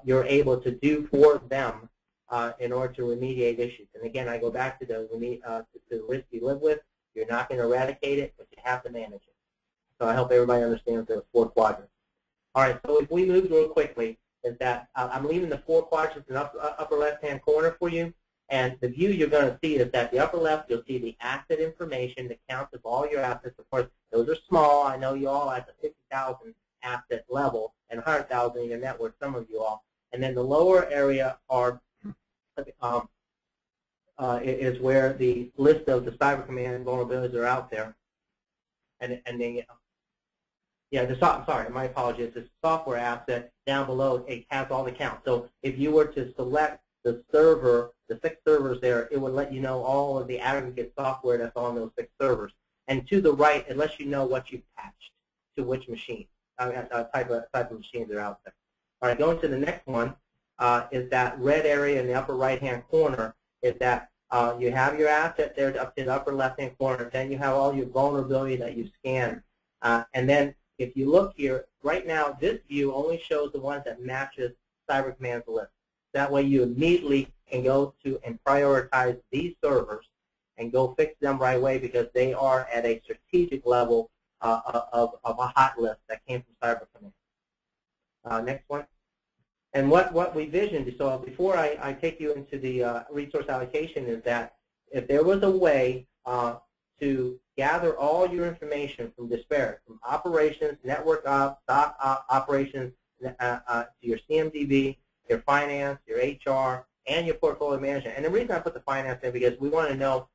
you're able to do for them in order to remediate issues. And again, I go back to the risk you live with. You're not going to eradicate it, but you have to manage it. So I hope everybody understands the 4 quadrants. All right, so if we move real quickly, is that I'm leaving the 4 quadrants in the upper left-hand corner for you. And the view you're going to see is that the upper left, you'll see the asset information, the counts of all your assets. Of course, those are small. I know you all at the 50,000 asset level and 100,000 in your network, some of you all. And then the lower area are is where the list of the cyber command vulnerabilities are out there. And the sorry, my apologies. The software asset down below, it has all the counts. So if you were to select the server, the 6 servers there, it would let you know all of the aggregate software that's on those 6 servers. And to the right, it lets you know what you've patched to which machine, type of machines are out there. All right, going to the next one is that red area in the upper right-hand corner is that you have your asset there up to the upper left-hand corner. Then you have all your vulnerability that you scanned. And then if you look here, right now, this view only shows the ones that matches Cyber Command's list. That way you immediately can go to and prioritize these servers and go fix them right away because they are at a strategic level of a hot list that came from Cyber Command. Next one. And what we visioned, so before I take you into the resource allocation, is that if there was a way to gather all your information from disparate, from operations, network ops, stock operations, to your CMDB, your finance, your HR, and your portfolio management. And the reason I put the finance in because we want to know,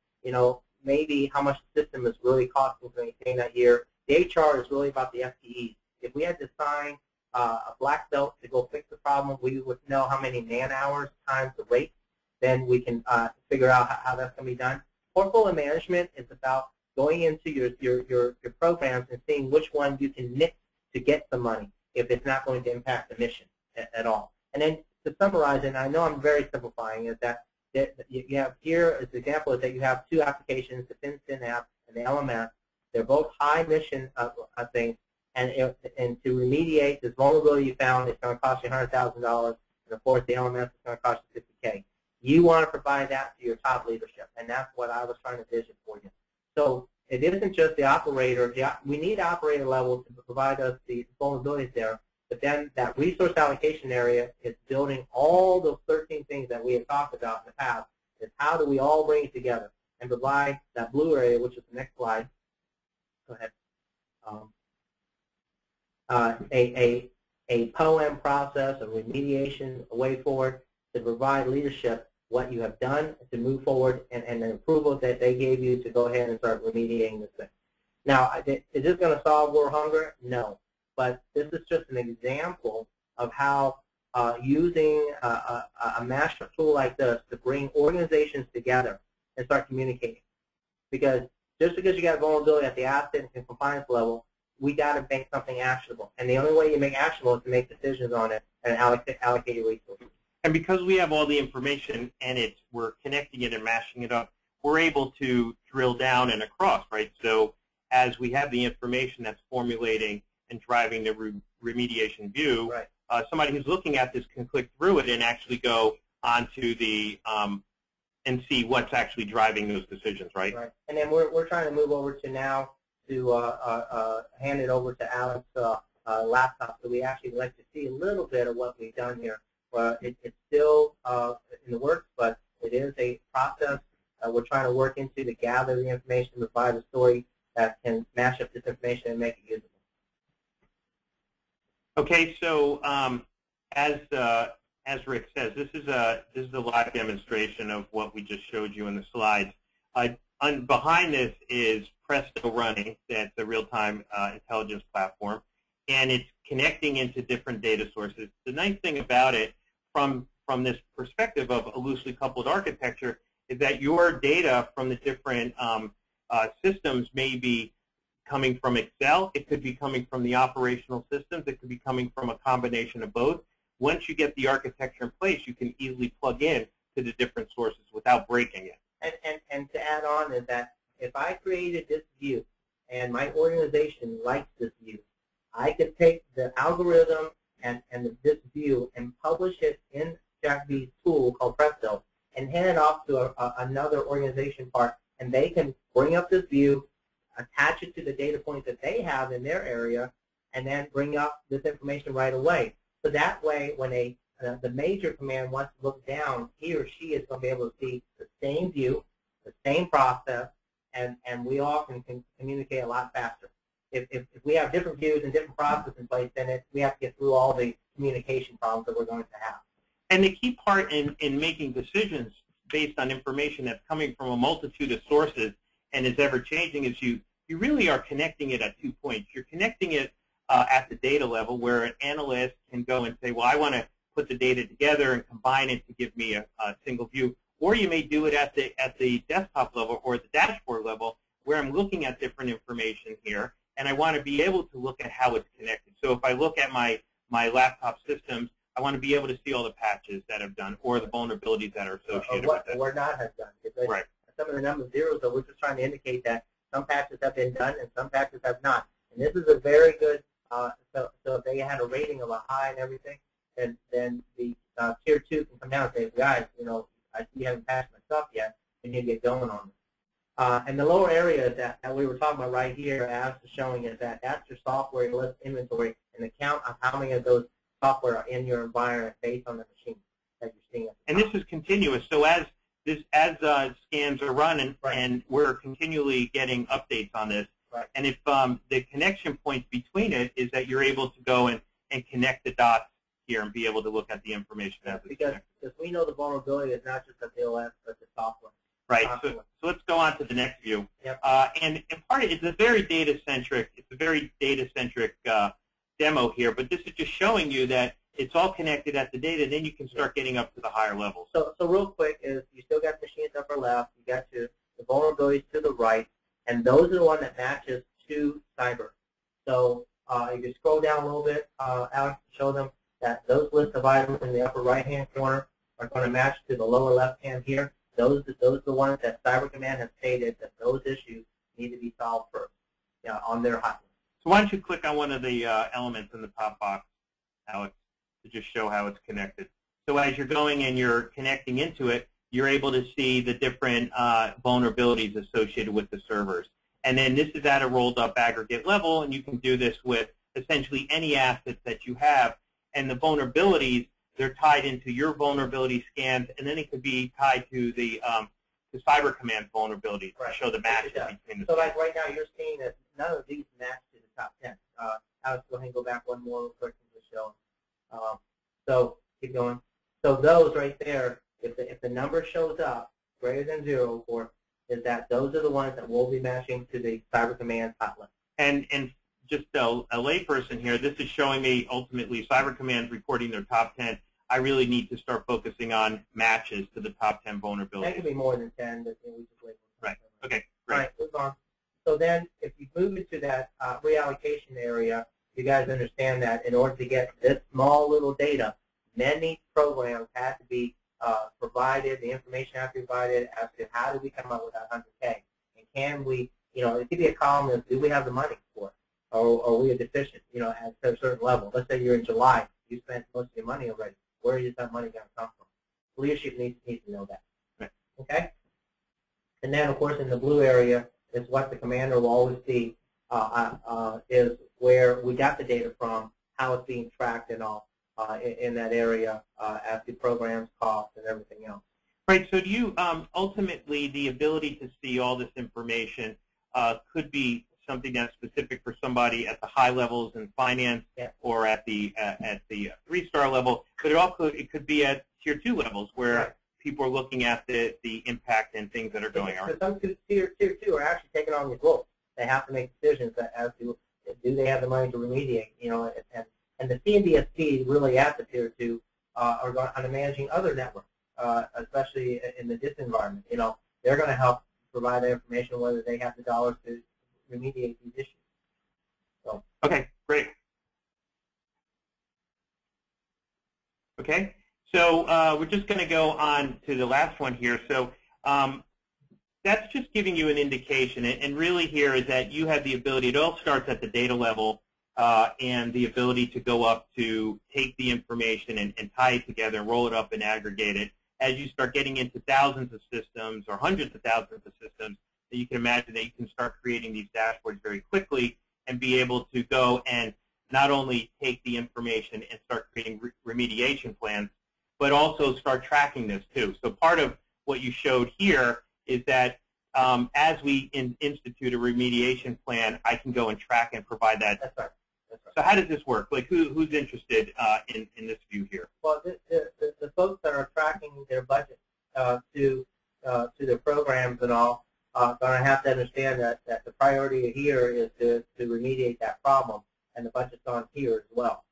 maybe how much the system is really costing to maintain that year. The HR is really about the FTEs. If we had to sign a black belt to go fix the problem, we would know how many man-hours times the rate. Then we can figure out how that's going to be done. Portfolio management is about going into your programs and seeing which one you can nix to get some money if it's not going to impact the mission at all. And then to summarize, and I know I'm very simplifying, is that you have here, as an example, is that you have 2 applications, the FinSyn app and the LMS. They're both high mission things, and to remediate this vulnerability you found, it's going to cost you $100,000, and of course the LMS is going to cost you $50K. You want to provide that to your top leadership, and that's what I was trying to vision for you. So it isn't just the operator. We need operator level to provide us the vulnerabilities there, but then that resource allocation area is building all those 13 things that we have talked about in the past, is how do we all bring it together and provide that blue area, which is the next slide. Go ahead. A POEM process, a remediation, a way forward to provide leadership what you have done to move forward and the approval that they gave you to go ahead and start remediating this thing. Now, is this going to solve war hunger? No. But this is just an example of how using a mashup tool like this to bring organizations together and start communicating. Because just because you got vulnerability at the asset and compliance level, we got to make something actionable. And the only way you make actionable is to make decisions on it and allocate your resources. And because we have all the information and we're connecting it and mashing it up, we're able to drill down and across, right? So as we have the information that's formulating and driving the remediation view, right. Somebody who's looking at this can click through it and actually go onto the and see what's actually driving those decisions, right? Right. And then we're trying to move over to now to hand it over to Alex's laptop, so we actually like to see a little bit of what we've done here. It's still in the works, but it is a process we're trying to work into to gather the information, provide a story that can mash up this information and make it usable. Okay, so as as Rick says, this is a live demonstration of what we just showed you in the slides. Behind this is Presto running. That's a real-time intelligence platform, and it's connecting into different data sources. The nice thing about it, from this perspective of a loosely coupled architecture, is that your data from the different systems may be coming from Excel. It could be coming from the operational systems. It could be coming from a combination of both. Once you get the architecture in place, you can easily plug in to the different sources without breaking it. And to add on is that if I created this view and my organization likes this view, I could take the algorithm and this view and publish it in JackBe's tool called Presto and hand it off to another organization part, and they can bring up this view, attach it to the data points that they have in their area, and then bring up this information right away. So that way, when the major command wants to look down, he or she is going to be able to see the same view, the same process, and we all can communicate a lot faster. If we have different views and different processes in place, then we have to get through all the communication problems that we're going to have. And the key part in making decisions based on information that's coming from a multitude of sources and is ever-changing is you really are connecting it at 2 points. You're connecting it at the data level, where an analyst can go and say, well, I want to put the data together and combine it to give me a single view. Or you may do it at the desktop level or the dashboard level, where I'm looking at different information here, and I want to be able to look at how it's connected. So if I look at my laptop systems, I want to be able to see all the patches that I've done or the vulnerabilities that are associated with it. Or not have done. Because right. Some of the number zeros, so we're just trying to indicate that some patches have been done and some patches have not. And this is a very good, so if they had a rating of a high and everything, then the tier 2 can come down and say, guys, I see you haven't patched my stuff yet, and you get going on it. And the lower area that we were talking about right here, as showing is that's your software list inventory and the count of how many of those software are in your environment based on the machine that you're seeing. And this is continuous. So as scans are run, and we're continually getting updates on this. Right. And if the connection points between it is that you're able to go and connect the dots here and be able to look at the information as it's connected. Because we know the vulnerability is not just at the OS, but the software. Right. So let's go on to the next view. Yep. And part of it's a very data-centric. It's a very data-centric demo here, but this is just showing you that it's all connected at the data. Then you can start getting up to the higher levels. So real quick is you still got machines upper left. You got the vulnerabilities to the right, and those are the one that matches to cyber. So if you scroll down a little bit, Alex, show them that those lists of items in the upper right-hand corner are going to match to the lower left-hand here. Those are the ones that Cyber Command has stated that those issues need to be solved first on their hot list. So why don't you click on one of the elements in the top box, Alex, to just show how it's connected. So as you're going and you're connecting into it, you're able to see the different vulnerabilities associated with the servers. And then this is at a rolled-up aggregate level, and you can do this with essentially any assets that you have. And the vulnerabilities, they're tied into your vulnerability scans, and then it could be tied to the Cyber Command vulnerabilities to show the match between the So like right now, you're seeing that none of these match to the top 10. Alex, go ahead and go back one more real quick to show. So keep going. So those right there, if the number shows up greater than 0, is that those are the ones that will be matching to the Cyber Command hot list. And just a layperson here, this is showing me ultimately Cyber Command reporting their top 10. I really need to start focusing on matches to the top 10 vulnerabilities. That could be more than 10, but we just wait. Right. Okay. Great. All right, move on. So then, if you move into that reallocation area, you guys understand that in order to get this small little data, many programs have to be provided, the information has to be provided as to how do we come up with that 100K, and can we, it could be a column of do we have the money for it, or are we deficient, at a certain level. Let's say you're in July, you spent most of your money already. Where is that money going to come from? Leadership needs to know that. Right. Okay? And then, of course, in the blue area is what the commander will always see is where we got the data from, how it's being tracked and all in that area as the programs, costs, and everything else. Right. So do you ultimately the ability to see all this information could be something that's specific for somebody at the high levels in finance or at the 3-star level, but it could be at tier 2 levels where people are looking at the impact and things that are going on. Some tier 2 are actually taking on these roles. They have to make decisions as to do they have the money to remediate, and the CNDSP really at the tier 2 are going on managing other networks, especially in the DIS environment. They're going to help provide that information whether they have the dollars to remediate these issues. So. Okay, great. Okay, so we're just going to go on to the last one here. So that's just giving you an indication, and really here is that you have the ability, it all starts at the data level, and the ability to go up to take the information and tie it together and roll it up and aggregate it. As you start getting into thousands of systems or hundreds of thousands of systems, you can imagine that you can start creating these dashboards very quickly and be able to go and not only take the information and start creating remediation plans, but also start tracking this too. So part of what you showed here is that as we institute a remediation plan, I can go and track and provide that. That's right. So how does this work? Like who's interested in this view here? Well, the folks that are tracking their budget to their programs and all are going to have to understand that the priority here is to remediate that problem, and the budget's on here as well.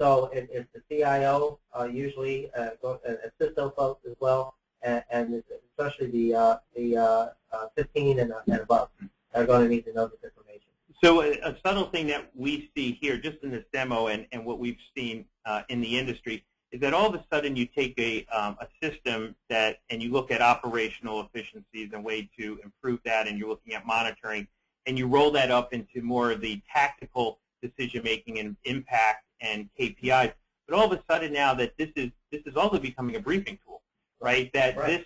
So it's the CIO, usually CISO folks as well, and especially the 15 and above are going to need to know this information. So a subtle thing that we see here, just in this demo and what we've seen in the industry, is that all of a sudden you take a system and you look at operational efficiencies and way to improve that, and you're looking at monitoring, and you roll that up into more of the tactical decision-making and impact and KPIs. But all of a sudden now that this is also becoming a briefing tool, right? That this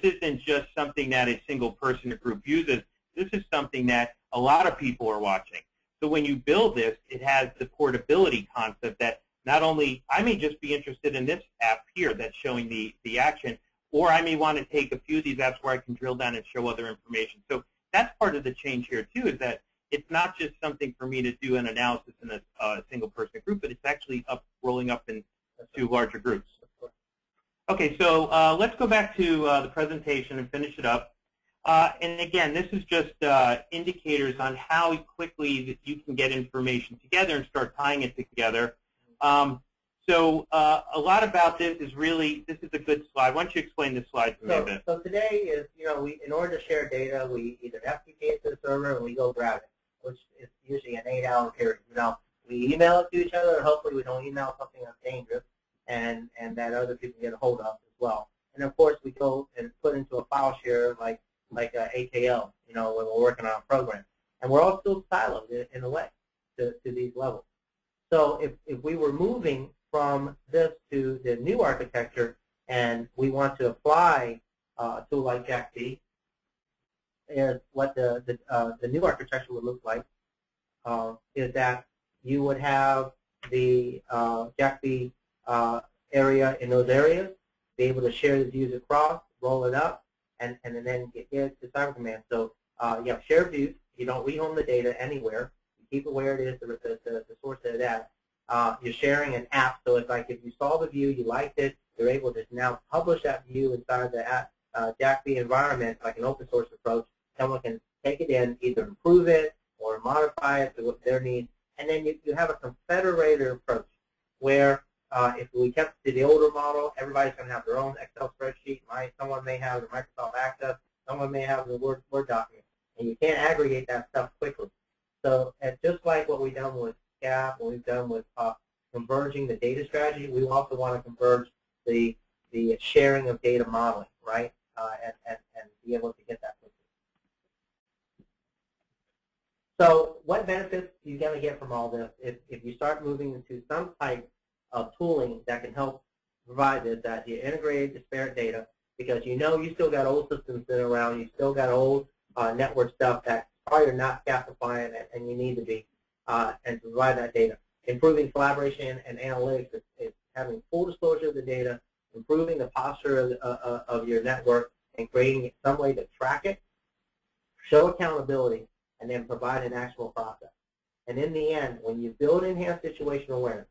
isn't just something that a single person or group uses. This is something that a lot of people are watching. So when you build this, it has the portability concept that not only I may just be interested in this app here that's showing the action, or I may want to take a few of these apps where I can drill down and show other information. So that's part of the change here too, is that it's not just something for me to do an analysis in a single person group, but it's actually rolling up into larger groups. Okay, so let's go back to the presentation and finish it up. And again, this is just indicators on how quickly that you can get information together and start tying it together. So a lot about this is this is a good slide. Why don't you explain this slide to me a bit? So today is, in order to share data, we either FTP it to the server and we go grab it, which is usually an 8-hour period. We email it to each other, and hopefully we don't email something that's dangerous and that other people get a hold of as well. And of course, we go and put into a file share like AKL, when we're working on a program. And we're all still siloed in a way to these levels. So if we were moving from this to the new architecture and we want to apply a tool like JackBe, is what the new architecture would look like, is that you would have the JackBe area in those areas, be able to share the views across, roll it up, and then get it to Cyber Command. So you have shared views. You don't rehome the data anywhere. You keep it where it is, the source of that. You're sharing an app, so it's like if you saw the view, you liked it, you're able to now publish that view inside the JackBe environment, like an open source approach. Someone can take it in, either improve it or modify it to what their needs. And then you have a confederated approach where if we kept to the older model, everybody's going to have their own Excel spreadsheet. Someone may have the Microsoft Access. Someone may have the Word document. And you can't aggregate that stuff quickly. So just like what we've done with SCAP, what we've done with converging the data strategy, we also want to converge the sharing of data modeling, right, and be able to get that quickly. So what benefits are you going to get from all this if you start moving into some type of tooling that can help provide this, that you integrate disparate data, because you still got old systems sitting around, you still got old network stuff that probably are not SCAP compliant and you need to be, and to provide that data. Improving collaboration and analytics is having full disclosure of the data, improving the posture of your network, and creating some way to track it, show accountability, and then provide an actual process. And in the end, when you build enhanced situational awareness,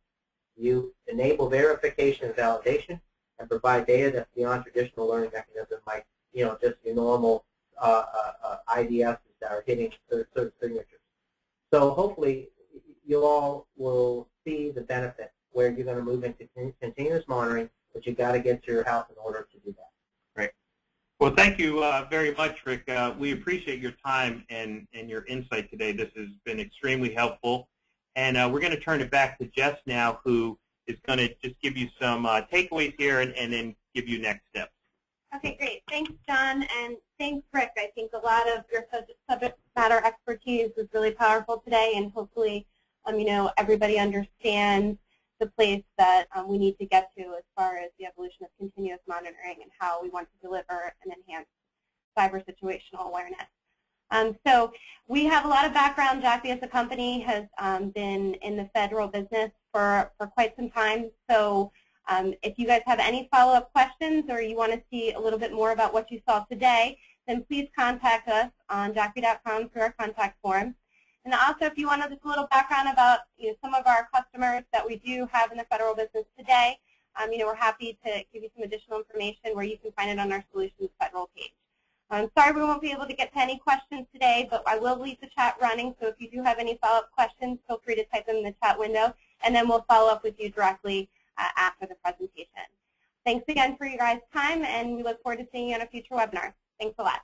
you enable verification and validation and provide data that's beyond traditional learning mechanisms like, just your normal IDSs that are hitting certain signatures. So hopefully you all will see the benefit where you're going to move into continuous monitoring, but you've got to get your house in order to do that. Great. Well, thank you very much, Rick. We appreciate your time and your insight today. This has been extremely helpful. And we're going to turn it back to Jess now, who is going to just give you some takeaways here and then give you next steps. Okay, great. Thanks, John, and thanks, Rick. I think a lot of your subject matter expertise was really powerful today, and hopefully, everybody understands the place that we need to get to as far as the evolution of continuous monitoring and how we want to deliver an enhanced cyber situational awareness. So we have a lot of background. JackBe as a company has been in the federal business for quite some time. So if you guys have any follow-up questions or you want to see a little bit more about what you saw today, then please contact us on jackbe.com through our contact form. And also, if you want just a little background about some of our customers that we do have in the federal business today, we're happy to give you some additional information where you can find it on our Solutions Federal page. I'm sorry we won't be able to get to any questions today, but I will leave the chat running, so if you do have any follow-up questions, feel free to type them in the chat window, and then we'll follow up with you directly after the presentation. Thanks again for your guys' time, and we look forward to seeing you on a future webinar. Thanks a lot.